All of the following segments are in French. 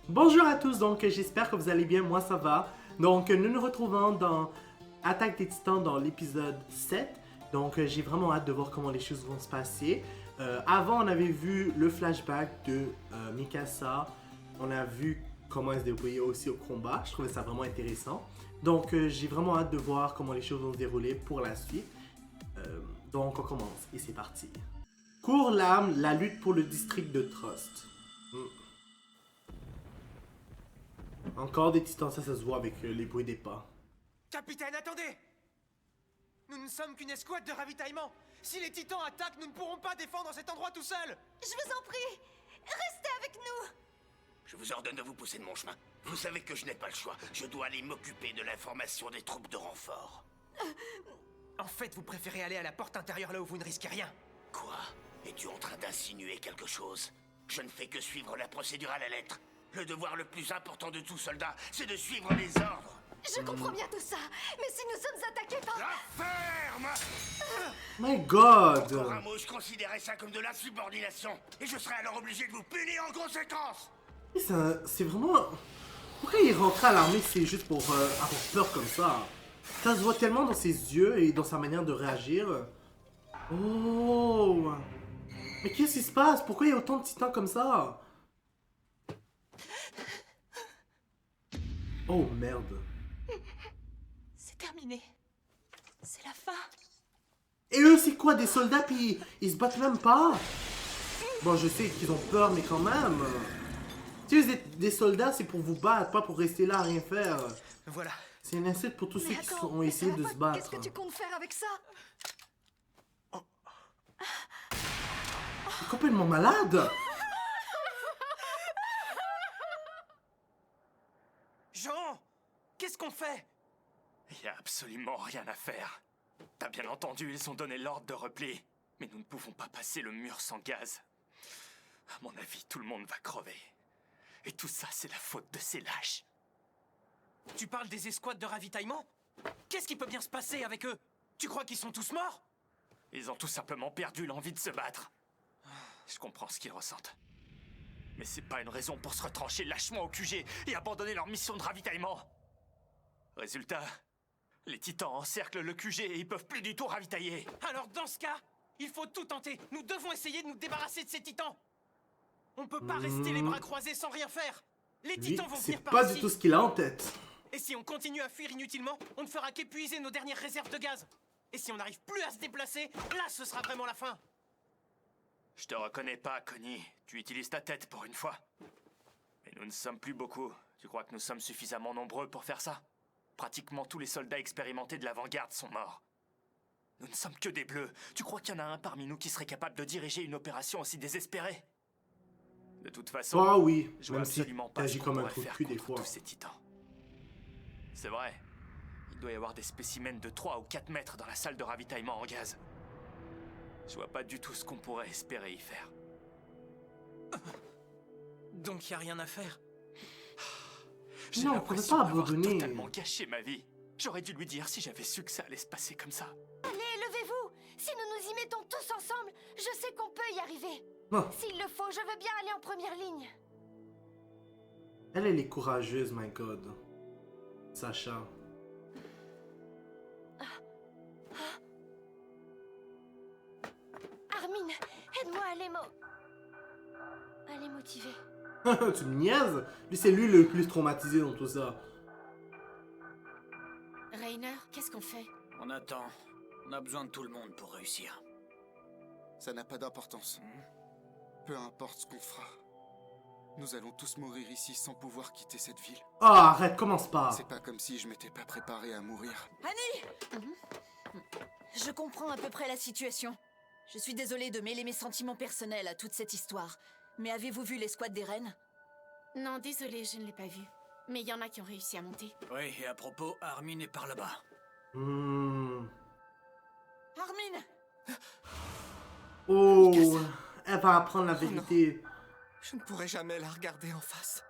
Bonjour à tous, donc j'espère que vous allez bien, moi ça va. Donc nous nous retrouvons dans Attaque des Titans dans l'épisode 7. Donc j'ai vraiment hâte de voir comment les choses vont se passer. Avant on avait vu le flashback de Mikasa. On a vu comment elle se débrouillait aussi au combat. Je trouvais ça vraiment intéressant. Donc j'ai vraiment hâte de voir comment les choses vont se dérouler pour la suite. Donc on commence et c'est parti. Cours l'âme, la lutte pour le district de Trust. Encore des titans, ça se voit avec les bruits des pas. Capitaine, attendez! Nous ne sommes qu'une escouade de ravitaillement. Si les titans attaquent, nous ne pourrons pas défendre cet endroit tout seul. Je vous en prie, restez avec nous. Je vous ordonne de vous pousser de mon chemin. Vous savez que je n'ai pas le choix. Je dois aller m'occuper de l'information des troupes de renfort. En fait, vous préférez aller à la porte intérieure là où vous ne risquez rien. Quoi? Es-tu en train d'insinuer quelque chose? Je ne fais que suivre la procédure à la lettre. Le devoir le plus important de tout soldat, c'est de suivre les ordres. Je comprends bien tout ça, mais si nous sommes attaqués par... La ferme! My God! Pour un mot, je considérais ça comme de l'insubordination. Et je serais alors obligé de vous punir en conséquence. C'est vraiment... Pourquoi il rentre à l'armée, c'est juste pour avoir peur comme ça? Ça se voit tellement dans ses yeux et dans sa manière de réagir. Oh! Mais qu'est-ce qui se passe? Pourquoi il y a autant de titans comme ça? Oh merde. C'est terminé. C'est la fin. Et eux, c'est quoi? Des soldats puis ils se battent même pas? Bon, je sais qu'ils ont peur, mais quand même. Si vous êtes des soldats, c'est pour vous battre, pas pour rester là à rien faire. Voilà. C'est une insulte pour tous ceux Mais qui attends, ont mais essayé ça de va se pas. battre. Qu'est-ce que tu comptes faire avec ça? C'est complètement malade. Jean! Qu'est-ce qu'on fait? Il n'y a absolument rien à faire. T'as bien entendu, ils ont donné l'ordre de repli. Mais nous ne pouvons pas passer le mur sans gaz. À mon avis, tout le monde va crever. Et tout ça, c'est la faute de ces lâches. Tu parles des escouades de ravitaillement? Qu'est-ce qui peut bien se passer avec eux? Tu crois qu'ils sont tous morts? Ils ont tout simplement perdu l'envie de se battre. Je comprends ce qu'ils ressentent. Mais c'est pas une raison pour se retrancher lâchement au QG et abandonner leur mission de ravitaillement. Résultat, les titans encerclent le QG et ils peuvent plus du tout ravitailler. Alors dans ce cas, il faut tout tenter. Nous devons essayer de nous débarrasser de ces titans. On peut pas rester les bras croisés sans rien faire. Les Lui, titans vont c'est venir par pas ici. du tout ce qu'il a en tête. Et si on continue à fuir inutilement, on ne fera qu'épuiser nos dernières réserves de gaz. Et si on n'arrive plus à se déplacer, là ce sera vraiment la fin. Je te reconnais pas, Connie. Tu utilises ta tête pour une fois. Mais nous ne sommes plus beaucoup. Tu crois que nous sommes suffisamment nombreux pour faire ça? Pratiquement tous les soldats expérimentés de l'avant-garde sont morts. Nous ne sommes que des bleus. Tu crois qu'il y en a un parmi nous qui serait capable de diriger une opération aussi désespérée? De toute façon, Ah oui, je vois même si absolument pas t'agis ce qu'on comme un pourrait trou de faire cul des contre fois. tous ces titans. C'est vrai. Il doit y avoir des spécimens de 3 ou 4 mètres dans la salle de ravitaillement en gaz. Je vois pas du tout ce qu'on pourrait espérer y faire. Donc y a rien à faire. J'ai Non, on pouvait l'impression pas d'avoir abandonner. totalement gâché ma vie. J'aurais dû lui dire si j'avais su que ça allait se passer comme ça. Allez, levez-vous. Si nous nous y mettons tous ensemble, je sais qu'on peut y arriver. Ah, S'il le faut, je veux bien aller en première ligne. elle est courageuse, my God. Sacha. Armin, aide-moi à les motiver. Tu me niaises? Lui, c'est lui le plus traumatisé dans tout ça. Rainer, qu'est-ce qu'on fait? On attend. On a besoin de tout le monde pour réussir. Ça n'a pas d'importance. Peu importe ce qu'on fera. Nous allons tous mourir ici sans pouvoir quitter cette ville. Ah, arrête, commence pas. C'est pas comme si je m'étais pas préparé à mourir. Annie! Je comprends à peu près la situation. Je suis désolée de mêler mes sentiments personnels à toute cette histoire. Mais avez-vous vu l'escouade des reines? Non, désolé, je ne l'ai pas vu. Mais il y en a qui ont réussi à monter. Oui, et à propos, Armin est par là-bas. Armin! Oh, elle va apprendre la vérité. Je ne pourrai jamais la regarder en face.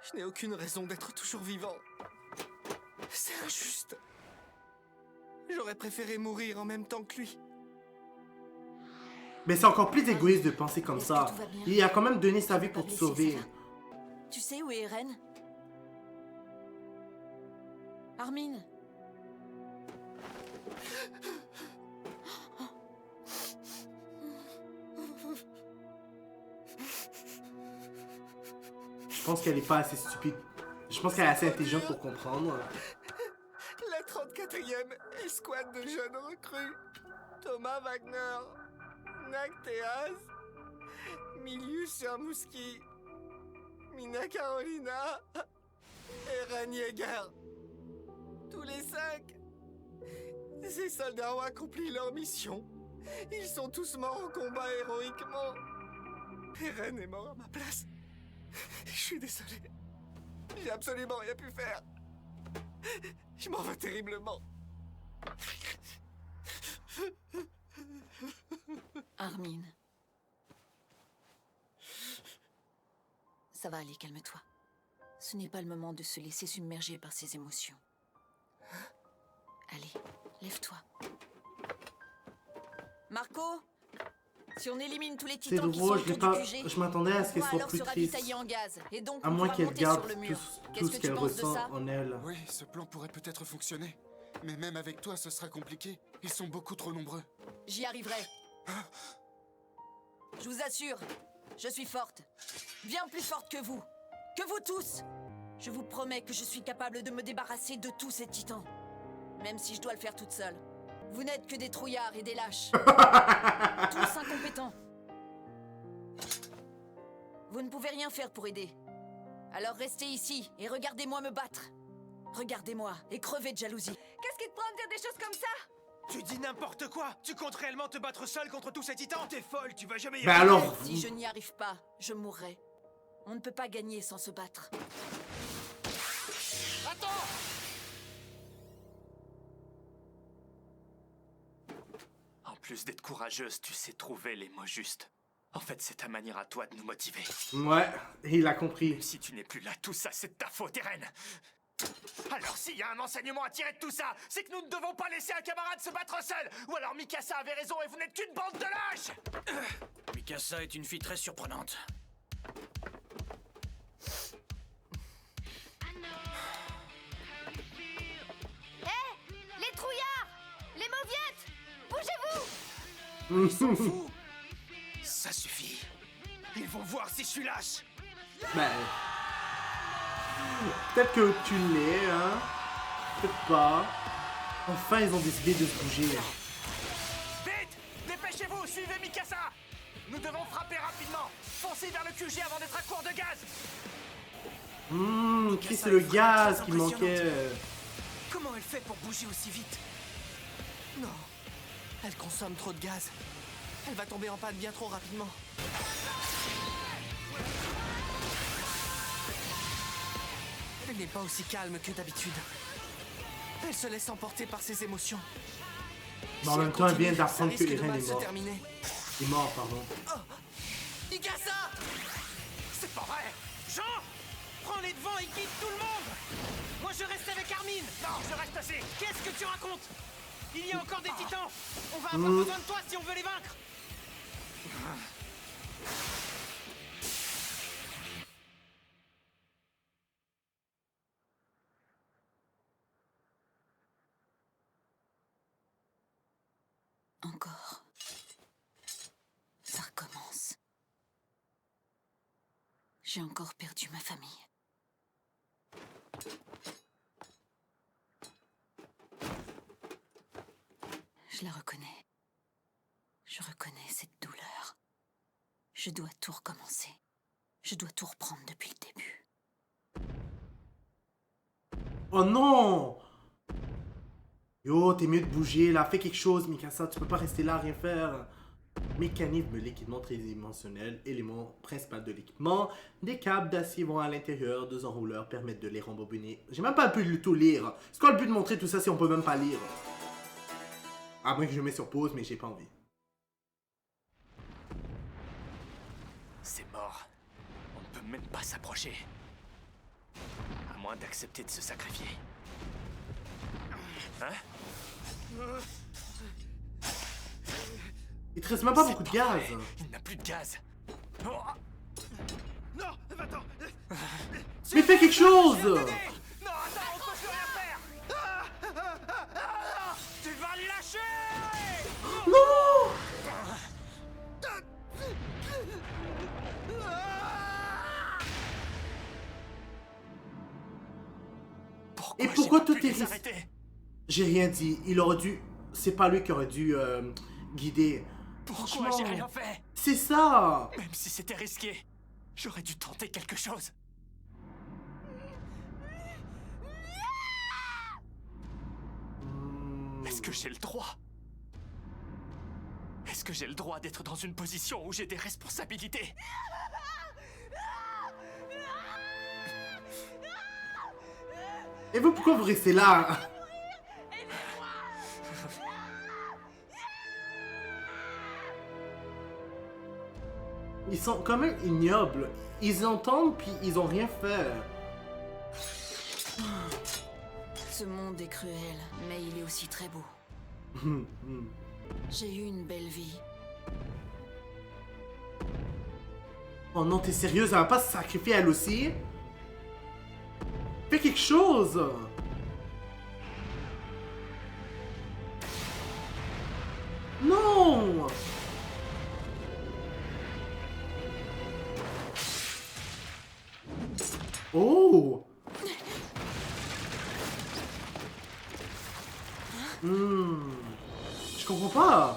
Je n'ai aucune raison d'être toujours vivant. C'est injuste. J'aurais préféré mourir en même temps que lui. Mais c'est encore plus égoïste de penser comme Est-ce que ça. tout va bien? Il a quand même donné sa vie Pas pour te blessé, sauver. ça va? tu sais où est Eren? Armin? Je pense qu'elle est pas assez stupide. Je pense qu'elle est assez intelligente pour comprendre. La 34e escouade de jeunes recrues. Thomas Wagner, Nactéas, Milius Chermouski, Mina Carolina, Eren Yeager. Tous les 5. Ces soldats ont accompli leur mission. Ils sont tous morts au combat héroïquement. Eren est mort à ma place. Je suis désolé. J'ai absolument rien pu faire. Je m'en veux terriblement. Armin. Ça va aller, calme-toi. Ce n'est pas le moment de se laisser submerger par ses émotions. Allez, lève-toi. Marco, si on élimine tous les C'est titans qui sont drôle, autour pas... du QG, je m'attendais à ce qu'elle on pourra soit alors plus se triste. ravitailler en gaz, et donc À on moins pourra qu'elle monter garde sur le mur. tout Qu'est-ce ce que tu qu'elle penses de ressent ça? en elle. Oui, ce plan pourrait peut-être fonctionner. Mais même avec toi, ce sera compliqué. Ils sont beaucoup trop nombreux. J'y arriverai. Je vous assure, je suis forte. Bien plus forte que vous. Que vous tous. Je vous promets que je suis capable de me débarrasser de tous ces titans. Même si je dois le faire toute seule. Vous n'êtes que des trouillards et des lâches. Tous incompétents. Vous ne pouvez rien faire pour aider. Alors restez ici et regardez-moi me battre. Regardez-moi et crevez de jalousie. Qu'est-ce qui te prend de dire des choses comme ça? Tu dis n'importe quoi! Tu comptes réellement te battre seul contre tous ces titans? T'es folle, tu vas jamais y Bah arriver. alors, Si je n'y arrive pas, je mourrai. On ne peut pas gagner sans se battre. En plus d'être courageuse, tu sais trouver les mots justes. En fait, c'est ta manière à toi de nous motiver. ouais, il a compris. Si tu n'es plus là, tout ça, c'est de ta faute, Eren. Alors, s'il y a un enseignement à tirer de tout ça, c'est que nous ne devons pas laisser un camarade se battre seul. Ou alors Mikasa avait raison et vous n'êtes qu'une bande de lâches. Mikasa est une fille très surprenante. Hé, les trouillards, les mauviettes, bougez-vous! Ils s'en foutent. Ça suffit. Ils vont voir si je suis lâche. Ben... Peut-être que tu l'es, hein. Peut-être pas. Enfin, ils ont décidé de se bouger. Vite! Dépêchez-vous, suivez Mikasa. Nous devons frapper rapidement. Foncez vers le QG avant d'être à court de gaz. Chris, c'est le gaz qui manquait. Comment elle fait pour bouger aussi vite? Non. Elle consomme trop de gaz. Elle va tomber en panne bien trop rapidement. Elle n'est pas aussi calme que d'habitude. Elle se laisse emporter par ses émotions. Mais en même temps, elle vient continue, d'apprendre ça que risque de Eren mal est se mort. terminer. Il est mort, pardon. Mikasa! C'est pas vrai. Jean! Prends les devants et quitte tout le monde! Moi je reste avec Armin! Non, je reste assis. Qu'est-ce que tu racontes? Il y a encore des titans! On va avoir besoin de toi si on veut les vaincre! Encore. Ça recommence. J'ai encore perdu ma famille. Je la reconnais. Je reconnais cette douleur. Je dois tout recommencer. Je dois tout reprendre depuis le début. Oh non! Yo, t'es mieux de bouger là, fais quelque chose, Mikasa, tu peux pas rester là, rien faire. Mécanisme de l'équipement tridimensionnel, élément principal de l'équipement. Des câbles d'acier vont à l'intérieur, deux enrouleurs permettent de les rembobiner. J'ai même pas pu du tout lire. C'est quoi le but de montrer tout ça si on peut même pas lire? À moins que je mets sur pause, mais j'ai pas envie. C'est mort. On ne peut même pas s'approcher. À moins d'accepter de se sacrifier. Hein? Il te reste même pas C'est beaucoup de pas gaz. vrai. Il n'a plus de gaz. Oh. Non! Va-t'en! fais quelque chose! Non, attends, on peut plus rien faire. Tu vas le lâcher. Non! Et pourquoi tout est risqué? J'ai rien dit. Il aurait dû... C'est pas lui qui aurait dû guider. Pourquoi j'ai rien fait? C'est ça! Même si c'était risqué, j'aurais dû tenter quelque chose. Est-ce que j'ai le droit? Est-ce que j'ai le droit d'être dans une position où j'ai des responsabilités? Et vous, pourquoi vous restez là? Ils sont quand même ignobles. Ils entendent puis ils ont rien fait. Ce monde est cruel, mais il est aussi très beau. J'ai eu une belle vie. Oh non, t'es sérieuse? Elle va pas se sacrifier elle aussi? Fais quelque chose! Non! Oh! Je comprends pas.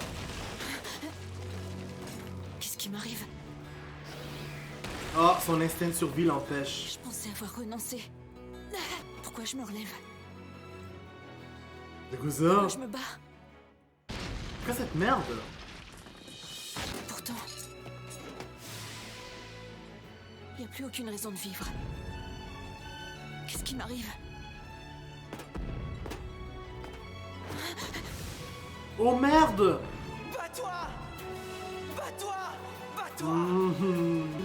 Qu'est-ce qui m'arrive? Ah, son instinct de survie l'empêche. Je pensais avoir renoncé. Pourquoi je me relève? C'est quoi ça? Pourquoi je me bats? Pourquoi cette merde? Pourtant, il n'y a plus aucune raison de vivre. Qu'est-ce qui m'arrive? Oh merde! Bats-toi! Bats-toi! Bats-toi!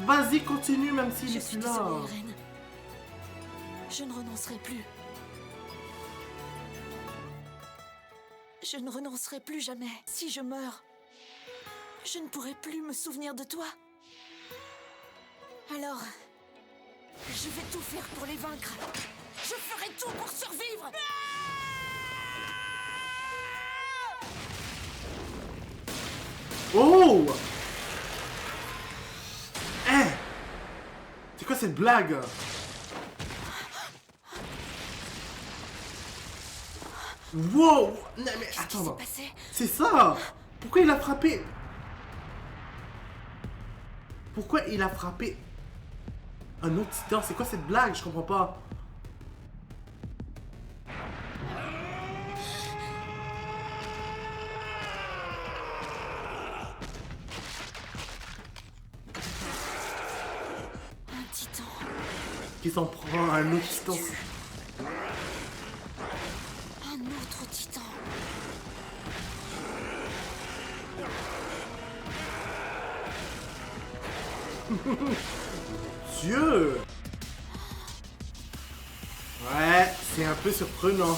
Vas-y, continue même s'il Je est suis plus là. désolée, Irène. Je ne renoncerai plus. Je ne renoncerai plus jamais. Si je meurs, je ne pourrai plus me souvenir de toi. Alors, je vais tout faire pour les vaincre. Je ferai tout pour survivre. Oh! Eh! C'est quoi cette blague? Wow! Non mais attends, non. Passé. C'est ça! Pourquoi il a frappé? Pourquoi il a frappé un autre titan? C'est quoi cette blague? Je comprends pas. Un titan. Qui s'en prend à un autre titan? Un autre titan. Dieu! Ouais, c'est un peu surprenant.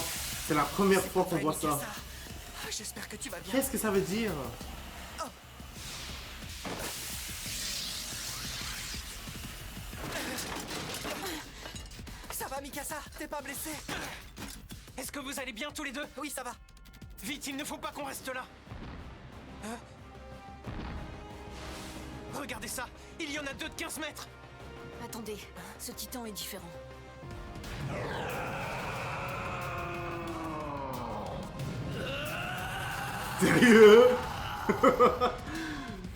C'est la première fois qu'on voit ça. J'espère que tu vas bien. Qu'est-ce que ça veut dire? Ça va, Mikasa? T'es pas blessé? Est-ce que vous allez bien tous les deux? Oui, ça va. Vite, il ne faut pas qu'on reste là. Hein? Regardez ça. Il y en a deux de 15 mètres. Attendez, ce titan est différent. Sérieux?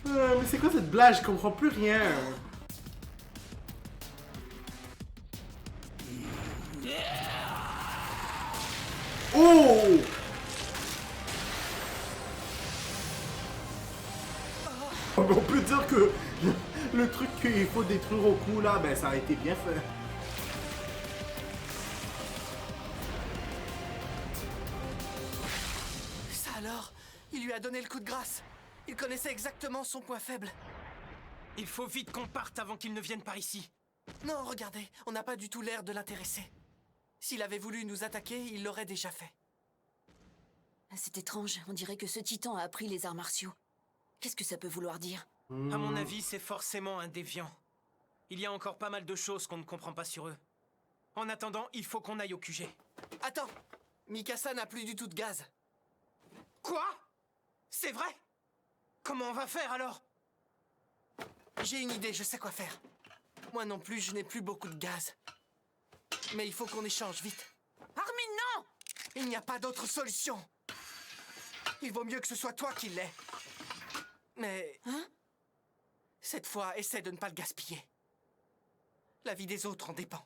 Mais c'est quoi cette blague? Je comprends plus rien. Oh! On peut dire que le truc qu'il faut détruire au coup là, ben ça a été bien fait. Ça alors? Il lui a donné le coup de grâce. Il connaissait exactement son point faible. Il faut vite qu'on parte avant qu'il ne vienne par ici. Non, regardez, on n'a pas du tout l'air de l'intéresser. S'il avait voulu nous attaquer, il l'aurait déjà fait. Ah, c'est étrange, on dirait que ce titan a appris les arts martiaux. Qu'est-ce que ça peut vouloir dire? À mon avis, c'est forcément un déviant. Il y a encore pas mal de choses qu'on ne comprend pas sur eux. En attendant, il faut qu'on aille au QG. Attends, Mikasa n'a plus du tout de gaz. Quoi? C'est vrai? Comment on va faire alors? J'ai une idée, je sais quoi faire. Moi non plus, je n'ai plus beaucoup de gaz. Mais il faut qu'on échange vite. Armin, non! Il n'y a pas d'autre solution. Il vaut mieux que ce soit toi qui l'aies. Mais... Hein? Cette fois, essaie de ne pas le gaspiller. La vie des autres en dépend.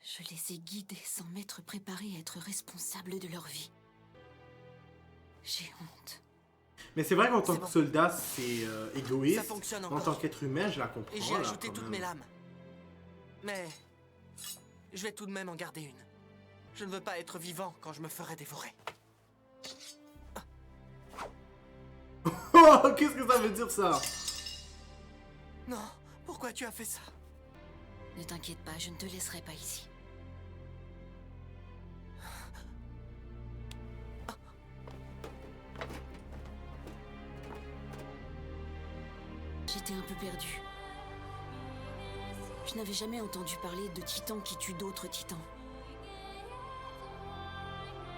Je les ai guidés sans m'être préparée à être responsable de leur vie. J'ai honte. Mais c'est vrai qu'en tant C'est que bon. soldat, c'est égoïste. Ça fonctionne En encore. tant qu'être humain, je la comprends. Et j'ai là, ajouté quand toutes même. mes lames. Mais... je vais tout de même en garder une. Je ne veux pas être vivant quand je me ferai dévorer. Oh, qu'est-ce que ça veut dire ça? Non, pourquoi tu as fait ça? Ne t'inquiète pas, je ne te laisserai pas ici. J'étais un peu perdue. Je n'avais jamais entendu parler de titans qui tuent d'autres titans.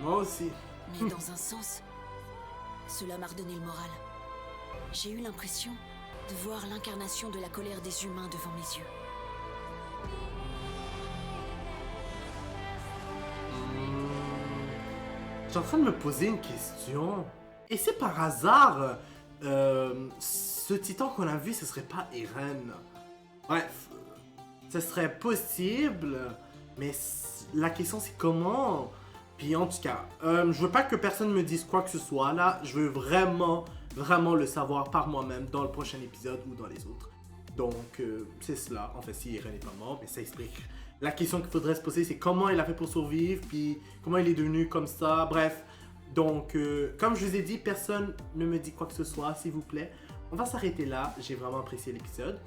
Moi aussi. Mais dans un sens, cela m'a redonné le moral. J'ai eu l'impression de voir l'incarnation de la colère des humains devant mes yeux. Je suis en train de me poser une question. Et c'est par hasard, ce titan qu'on a vu, ce serait pas Eren? Bref, ce serait possible, mais la question c'est comment? Puis en tout cas, je veux pas que personne me dise quoi que ce soit. Là, je veux vraiment le savoir par moi-même dans le prochain épisode ou dans les autres. Donc, c'est cela. En fait, si Eren n'est pas mort, mais ça explique. La question qu'il faudrait se poser, c'est comment il a fait pour survivre, puis comment il est devenu comme ça. Bref, donc, comme je vous ai dit, personne ne me dit quoi que ce soit, s'il vous plaît. On va s'arrêter là. J'ai vraiment apprécié l'épisode.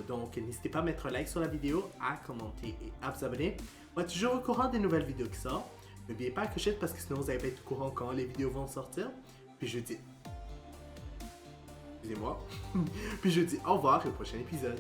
Donc, n'hésitez pas à mettre un like sur la vidéo, à commenter et à vous abonner. On va toujours au courant des nouvelles vidéos qui sortent. N'oubliez pas la clochette parce que sinon vous n'allez pas être au courant quand les vidéos vont sortir. Puis je dis... Excusez-moi. Puis je dis au revoir au prochain épisode.